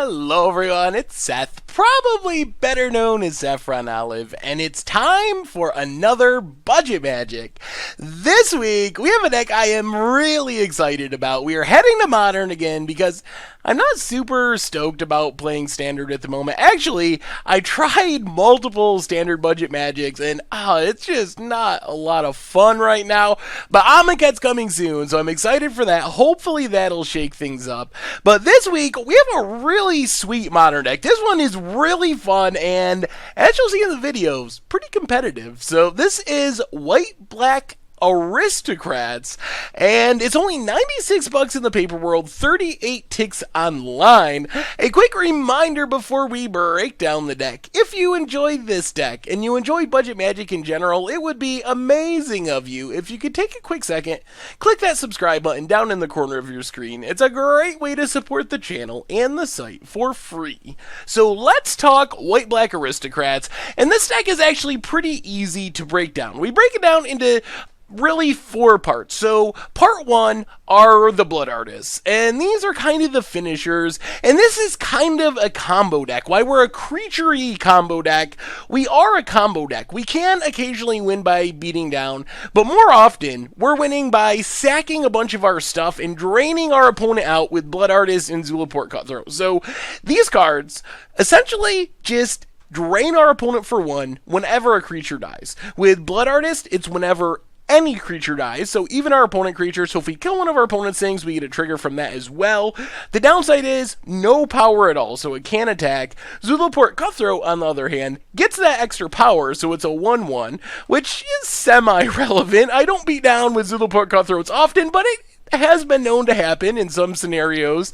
Hello everyone, it's Seth, probably better known as Saffron Olive, and it's time for another Budget Magic. This week, we have a deck I am really excited about. We are heading to Modern again because I'm not super stoked about playing Standard at the moment. Actually, I tried multiple Standard Budget Magics, and it's just not a lot of fun right now. But Amonkhet's coming soon, so I'm excited for that. Hopefully that'll shake things up. But this week, we have a really sweet Modern deck. This one is really fun, and as you'll see in the videos, pretty competitive. So this is White-Black Aristocrats, and it's only $96 in the paper world, 38 ticks online. A quick reminder before we break down the deck: if you enjoyed this deck and you enjoy Budget Magic in general, it would be amazing of you if you could take a quick second, click that subscribe button down in the corner of your screen. It's a great way to support the channel and the site for free. So let's talk White-Black Aristocrats, and this deck is actually pretty easy to break down. We break it down into really 4 parts. So part 1 are the Blood Artists, and these are kind of the finishers, and this is kind of a combo deck. While we're a creature-y combo deck, we are a combo deck. We can occasionally win by beating down, but more often we're winning by sacking a bunch of our stuff and draining our opponent out with Blood Artists and Zulaport Cutthroat. So these cards essentially just drain our opponent for 1 whenever a creature dies. With Blood Artist, it's whenever any creature dies, so even our opponent creature. So if we kill one of our opponent's things, we get a trigger from that as well. The downside is no power at all, so it can't attack. Zulaport Cutthroat, on the other hand, gets that extra power, so it's a 1/1, which is semi-relevant. I don't beat down with Zulaport Cutthroats often, but it has been known to happen in some scenarios,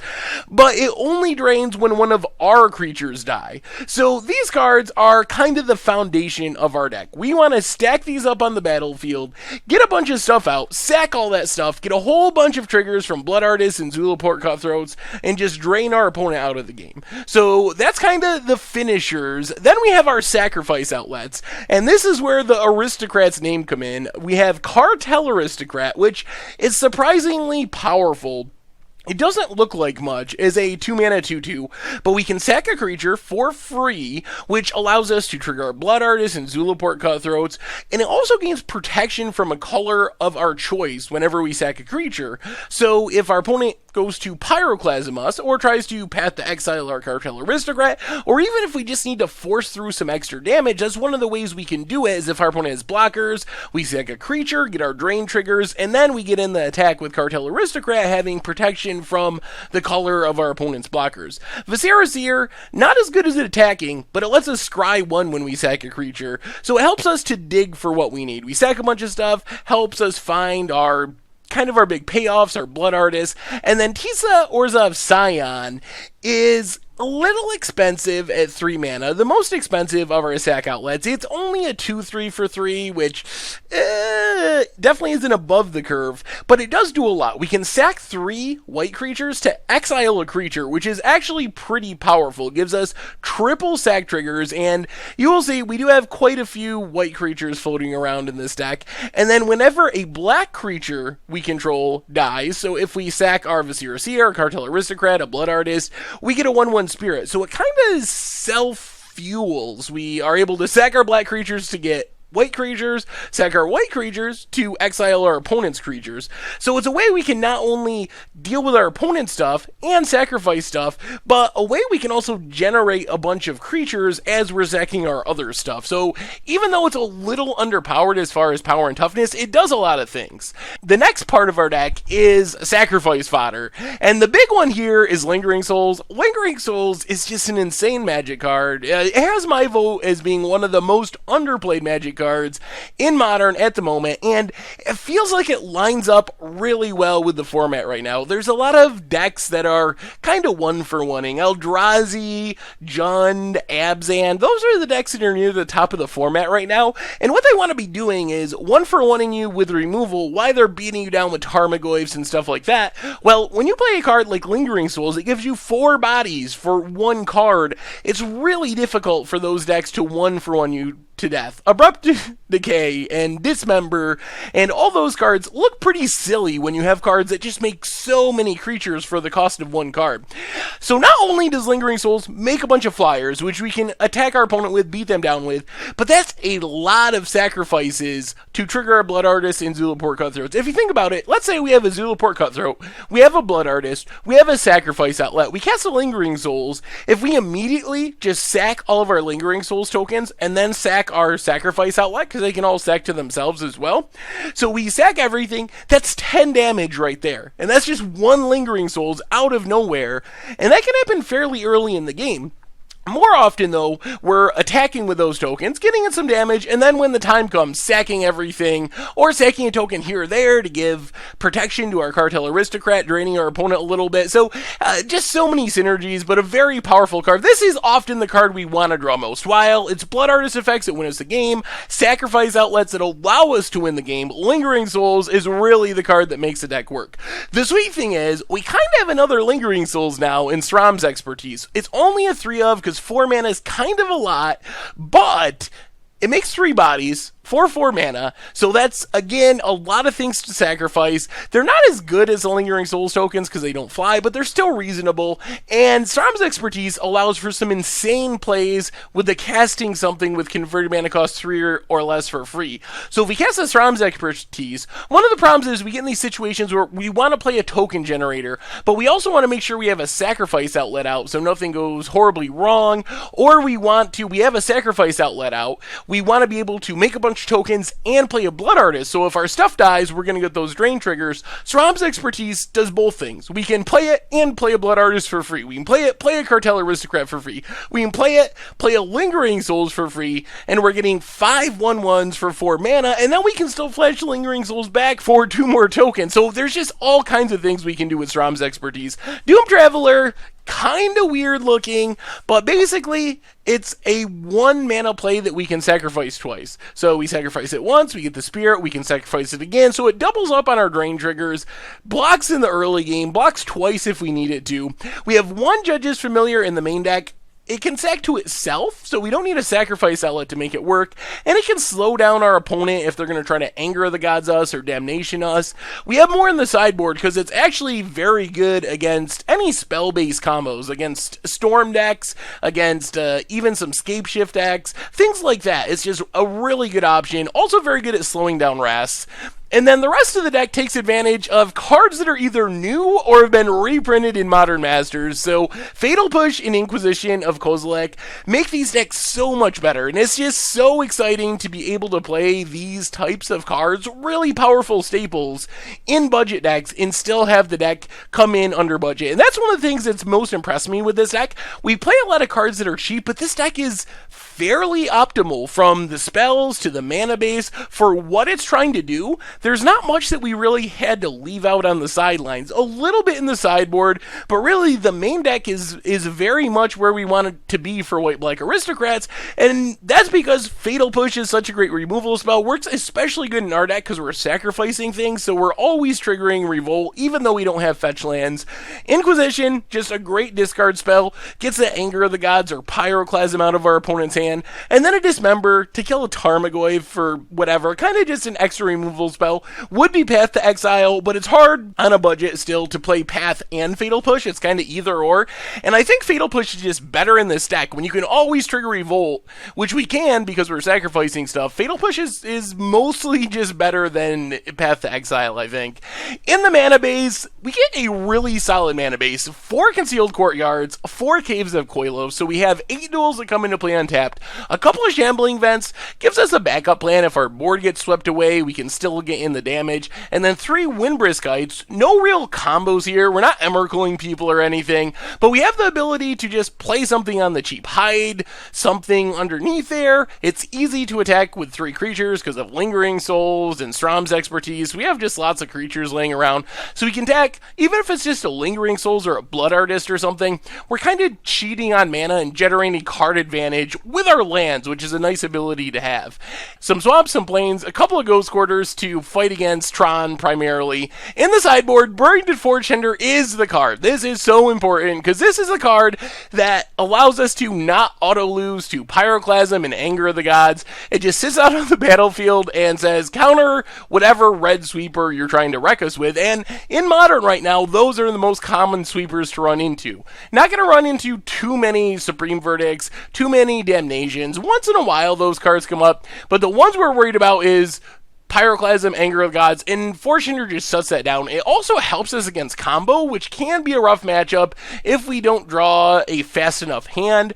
but it only drains when one of our creatures die. So these cards are kind of the foundation of our deck. We want to stack these up on the battlefield, get a bunch of stuff out, sack all that stuff, get a whole bunch of triggers from Blood Artists and Zulaport Cutthroats, and just drain our opponent out of the game. So that's kind of the finishers. Then we have our sacrifice outlets, and this is where the Aristocrats name come in. We have Cartel Aristocrat, which is surprisingly powerful. It doesn't look like much as a 2-mana 2/2, but we can sack a creature for free, which allows us to trigger our Blood Artists and Zulaport Cutthroats, and it also gains protection from a color of our choice whenever we sack a creature. So if our opponent goes to Pyroclasm us, or tries to Path to Exile our Cartel Aristocrat, or even if we just need to force through some extra damage, that's one of the ways we can do it. Is if our opponent has blockers, we sack a creature, get our drain triggers, and then we get in the attack with Cartel Aristocrat, having protection from the color of our opponent's blockers. Viscera Seer, not as good as at attacking, but it lets us scry 1 when we sack a creature, so it helps us to dig for what we need. We sack a bunch of stuff, helps us find our big payoffs, our Blood Artists. And then Tisa Orzhov Scion is a little expensive at 3 mana, the most expensive of our sack outlets. It's only a 2/3 for 3, which definitely isn't above the curve, but it does do a lot. We can sack 3 white creatures to exile a creature, which is actually pretty powerful. It gives us triple sack triggers, and you will see we do have quite a few white creatures floating around in this deck. And then whenever a black creature we control dies, so if we sack our Viscera Seer, a Cartel Aristocrat, a Blood Artist, we get a 1/1 spirit. So it kind of self-fuels. We are able to sack our black creatures to get white creatures, sack our white creatures to exile our opponent's creatures. So it's a way we can not only deal with our opponent's stuff and sacrifice stuff, but a way we can also generate a bunch of creatures as we're sacking our other stuff. So even though it's a little underpowered as far as power and toughness, it does a lot of things. The next part of our deck is sacrifice fodder, and the big one here is Lingering Souls. Lingering Souls is just an insane magic card. It has my vote as being one of the most underplayed magic cards in Modern at the moment, and it feels like it lines up really well with the format right now. There's a lot of decks that are kind of 1-for-1ing. Eldrazi, Jund, Abzan, those are the decks that are near the top of the format right now, and what they want to be doing is 1-for-1ing you with removal while they're beating you down with Tarmogoyfs and stuff like that. Well, when you play a card like Lingering Souls, it gives you 4 bodies for 1 card. It's really difficult for those decks to 1-for-1 you to Death, Abrupt Decay, and Dismember, and all those cards look pretty silly when you have cards that just make so many creatures for the cost of one card. So not only does Lingering Souls make a bunch of flyers, which we can attack our opponent with, beat them down with, but that's a lot of sacrifices to trigger our Blood Artist and Zulaport Cutthroats. If you think about it, let's say we have a Zulaport Cutthroat, we have a Blood Artist, we have a Sacrifice Outlet, we cast a Lingering Souls. If we immediately just sack all of our Lingering Souls tokens and then sack our Sacrifice Outlet, because they can all stack to themselves as well. So we sack everything, that's 10 damage right there. And that's just one Lingering Souls out of nowhere. And that can happen fairly early in the game. More often, though, we're attacking with those tokens, getting in some damage, and then when the time comes, sacking everything, or sacking a token here or there to give protection to our Cartel Aristocrat, draining our opponent a little bit. So, just so many synergies, but a very powerful card. This is often the card we want to draw most. While it's Blood Artist effects that win us the game, Sacrifice Outlets that allow us to win the game, Lingering Souls is really the card that makes the deck work. The sweet thing is, we kind of have another Lingering Souls now in Sram's Expertise. It's only a 3 of, because 4 mana is kind of a lot, but it makes 3 bodies for 4 mana, so that's, again, a lot of things to sacrifice. They're not as good as the Lingering Souls tokens because they don't fly, but they're still reasonable, and Sram's Expertise allows for some insane plays with the casting something with converted mana cost 3 or less for free. So if we cast a Sram's Expertise, one of the problems is we get in these situations where we want to play a token generator, but we also want to make sure we have a Sacrifice Outlet out so nothing goes horribly wrong, or we have a Sacrifice Outlet out, we want to be able to make a bunch of tokens and play a Blood Artist, so if our stuff dies, we're going to get those drain triggers. Sram's Expertise does both things. We can play it and play a Blood Artist for free. We can play a Cartel Aristocrat for free. We can play a Lingering Souls for free, and we're getting 5 1/1s for 4 mana, and then we can still flash Lingering Souls back for 2 more tokens. So there's just all kinds of things we can do with Sram's Expertise. Doom Traveler, kind of weird looking, but basically it's a 1 mana play that we can sacrifice twice. So we sacrifice it once, we get the Spirit, we can sacrifice it again, so it doubles up on our drain triggers, blocks in the early game, blocks twice if we need it to. We have 1 Judge's Familiar in the main deck. It can sack to itself, so we don't need a Sacrifice Outlet to make it work, and it can slow down our opponent if they're going to try to Anger of the Gods us or Damnation us. We have more in the sideboard because it's actually very good against any spell-based combos, against Storm decks, against even some Scapeshift decks, things like that. It's just a really good option, also very good at slowing down Wraths. And then the rest of the deck takes advantage of cards that are either new or have been reprinted in Modern Masters. So Fatal Push and Inquisition of Kozilek make these decks so much better. And it's just so exciting to be able to play these types of cards, really powerful staples, in budget decks and still have the deck come in under budget. And that's one of the things that's most impressed me with this deck. We play a lot of cards that are cheap, but this deck is fairly optimal from the spells to the mana base for what it's trying to do. There's not much that we really had to leave out on the sidelines. A little bit in the sideboard, but really the main deck is very much where we want it to be for White-Black Aristocrats, and that's because Fatal Push is such a great removal spell. Works especially good in our deck because we're sacrificing things, so we're always triggering Revolt, even though we don't have fetch lands. Inquisition, just a great discard spell, gets the Anger of the Gods or Pyroclasm out of our opponent's hand, and then a Dismember to kill a Tarmogoyf for whatever, kind of just an extra removal spell. Would be Path to Exile, but it's hard on a budget still to play Path and Fatal Push. It's kind of either or, and I think Fatal Push is just better in this deck. When you can always trigger Revolt, which we can because we're sacrificing stuff, Fatal Push is mostly just better than Path to Exile, I think. In the mana base, we get a really solid mana base. 4 Concealed Courtyards, 4 Caves of Koilos, so we have 8 duels that come into play untapped, a couple of Shambling Vents, gives us a backup plan if our board gets swept away, we can still get in the damage, and then 3 Windbriskites. No real combos here, we're not Emmerkling people or anything, but we have the ability to just play something on the cheap, hide something underneath there. It's easy to attack with 3 creatures because of Lingering Souls and Sram's Expertise. We have just lots of creatures laying around, so we can attack, even if it's just a Lingering Souls or a Blood Artist or something. We're kind of cheating on mana and generating card advantage with our lands, which is a nice ability to have. Some swamps, some plains, a couple of Ghost Quarters to fight against Tron primarily. In the sideboard, Burrowington Forge Tender is the card. This is so important because this is the card that allows us to not auto-lose to Pyroclasm and Anger of the Gods. It just sits out on the battlefield and says, counter whatever red sweeper you're trying to wreck us with. And in Modern right now, those are the most common sweepers to run into. Not going to run into too many Supreme Verdicts, too many Damnations. Once in a while, those cards come up, but the ones we're worried about is Pyroclasm, Anger of the Gods, and Fortuner just shuts that down. It also helps us against combo, which can be a rough matchup if we don't draw a fast enough hand,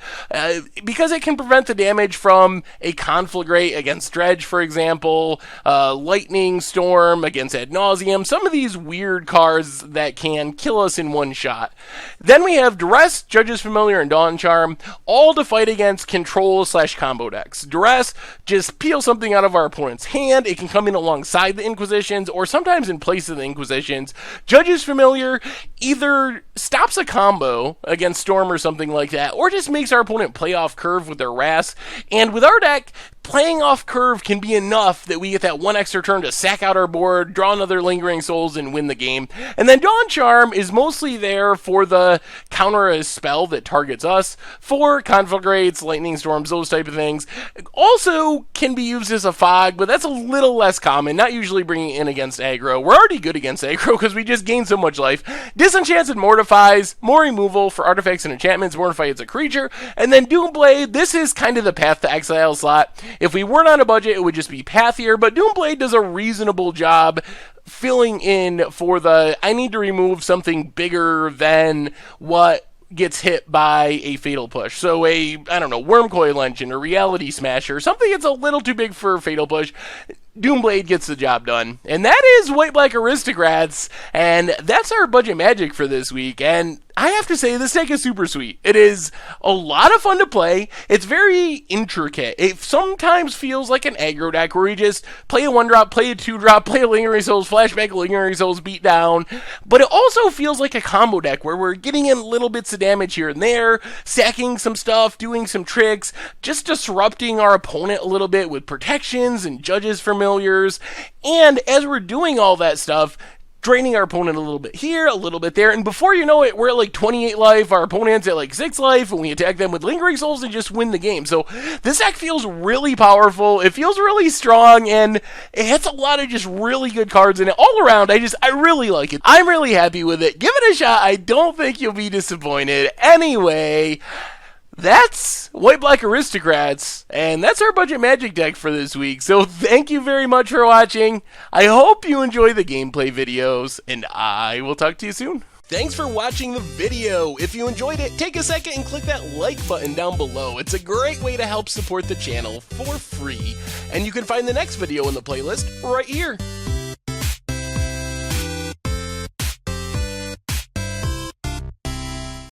because it can prevent the damage from a Conflagrate against Dredge, for example, Lightning Storm against Ad Nauseam, some of these weird cards that can kill us in one shot. Then we have Duress, Judge's Familiar, and Dawn Charm, all to fight against control/combo decks. Duress, just peel something out of our opponent's hand. It can come in alongside the Inquisitions, or sometimes in place of the Inquisitions. Judge's Familiar either stops a combo against Storm or something like that, or just makes our opponent play off curve with their Wrath. And with our deck, playing off curve can be enough that we get that one extra turn to sack out our board, draw another Lingering Souls, and win the game. And then Dawn Charm is mostly there for the counter a spell that targets us, for Conflagrates, Lightning Storms, those type of things. Also can be used as a fog, but that's a little less common, not usually bringing it in against aggro. We're already good against aggro because we just gain so much life. Disenchants and Mortifies, more removal for artifacts and enchantments. Mortify is a creature. And then Doomblade, this is kind of the Path to Exile slot. If we weren't on a budget, it would just be Pathier, but Doomblade does a reasonable job filling in for the, I need to remove something bigger than what gets hit by a Fatal Push. So I don't know, Wormcoil Engine or Reality Smasher, something that's a little too big for Fatal Push. Doomblade gets the job done. And that is White-Black Aristocrats, and that's our budget magic for this week. And I have to say, this deck is super sweet. It is a lot of fun to play. It's very intricate. It sometimes feels like an aggro deck where we just play a 1-drop, play a 2-drop, play a Lingering Souls, flashback Lingering Souls, beat down. But it also feels like a combo deck where we're getting in little bits of damage here and there, stacking some stuff, doing some tricks, just disrupting our opponent a little bit with protections and Judges Familiars. And as we're doing all that stuff, draining our opponent a little bit here, a little bit there, and before you know it, we're at like 28 life, our opponent's at like 6 life, and we attack them with Lingering Souls and just win the game. So this deck feels really powerful, it feels really strong, and it has a lot of just really good cards in it. All around, I really like it. I'm really happy with it. Give it a shot. I don't think you'll be disappointed. Anyway, that's White-Black Aristocrats, and that's our budget magic deck for this week. So thank you very much for watching. I hope you enjoy the gameplay videos, and I will talk to you soon. Thanks for watching the video. If you enjoyed it, take a second and click that like button down below. It's a great way to help support the channel for free. And you can find the next video in the playlist right here.